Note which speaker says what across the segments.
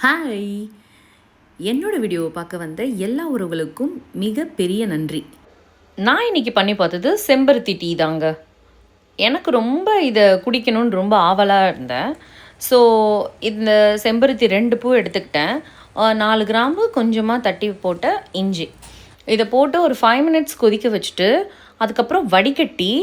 Speaker 1: Hi, என்னோட வீடியோவை பார்க்க வந்த எல்லா உறவுகளுக்கும் மிகப்பெரிய நன்றி. நான் இன்னைக்கு பண்ணி பார்த்தது செம்பருத்தி டீ தாங்க. எனக்கு ரொம்ப இதை குடிக்கணும்னு ரொம்ப ஆவலாக இருந்தேன். ஸோ இந்த செம்பருத்தி 2 பூ எடுத்துக்கிட்டேன். 4 கிராம்பு கொஞ்சமாக தட்டி போட்ட இஞ்சி இதை போட்டு ஒரு 5 மினிட்ஸ் கொதிக்க வச்சுட்டு அதுக்கப்புறம் வடிகட்டி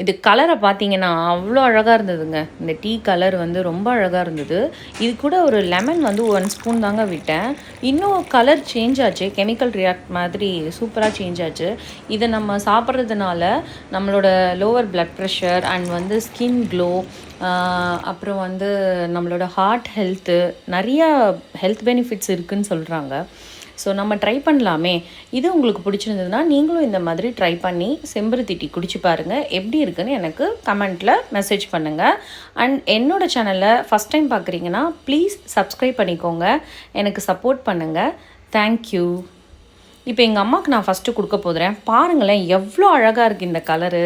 Speaker 1: இது கலரை பார்த்தீங்கன்னா அவ்வளோ அழகாக இருந்ததுங்க. இந்த டீ கலர் வந்து ரொம்ப அழகாக இருந்தது. இது கூட ஒரு லெமன் வந்து 1 ஸ்பூன் தாங்க விட்டேன். இன்னும் கலர் சேஞ்ச் ஆச்சு, கெமிக்கல் ரியாக்ட் மாதிரி சூப்பராக சேஞ்ச் ஆச்சு. இதை நம்ம சாப்பிட்றதுனால நம்மளோட லோவர் பிளட் ப்ரெஷர் அண்ட் வந்து ஸ்கின் க்ளோ, அப்புறம் வந்து நம்மளோட ஹார்ட் ஹெல்த்து, நிறையா ஹெல்த் பெனிஃபிட்ஸ் இருக்குதுன்னு சொல்கிறாங்க. ஸோ நம்ம ட்ரை பண்ணலாமே. இது உங்களுக்கு பிடிச்சிருந்ததுன்னா நீங்களும் இந்த மாதிரி ட்ரை பண்ணி செம்பருத்தி டீ குடிச்சு பாருங்கள். எப்படி இருக்குன்னு எனக்கு கமெண்ட்டில் மெசேஜ் பண்ணுங்கள். அண்ட் என்னோடய சேனலில் ஃபஸ்ட் டைம் பார்க்குறீங்கன்னா ப்ளீஸ் சப்ஸ்கிரைப் பண்ணிக்கோங்க, எனக்கு சப்போர்ட் பண்ணுங்கள். தேங்க்யூ. இப்போ எங்கள் அம்மாவுக்கு நான் ஃபஸ்ட்டு கொடுக்க போகிறேன். பாருங்களேன் எவ்வளோ அழகாக இருக்குது இந்த கலரு,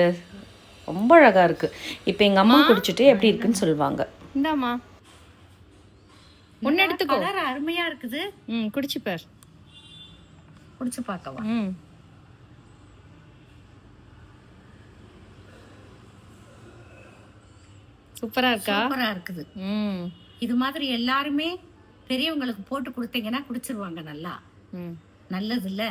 Speaker 1: ரொம்ப அழகாக இருக்குது. இப்போ எங்கள் அம்மா குடிச்சிட்டு எப்படி இருக்குன்னு சொல்லுவாங்க.
Speaker 2: இந்தாம்மா ஒன்று எடுத்துக்கோ.
Speaker 3: கலர் அருமையா இருக்குது.
Speaker 2: குடிச்சுப்பார்,
Speaker 3: குடிச்சு பார்க்கவா?
Speaker 2: சூப்பரா இருக்கா?
Speaker 3: சூப்பரா இருக்குது. இது மாதிரி எல்லாருமே பெரியவங்களுக்கு போட்டு கொடுத்தீங்கன்னா குடிச்சிருவாங்க. நல்லா நல்லது இல்ல.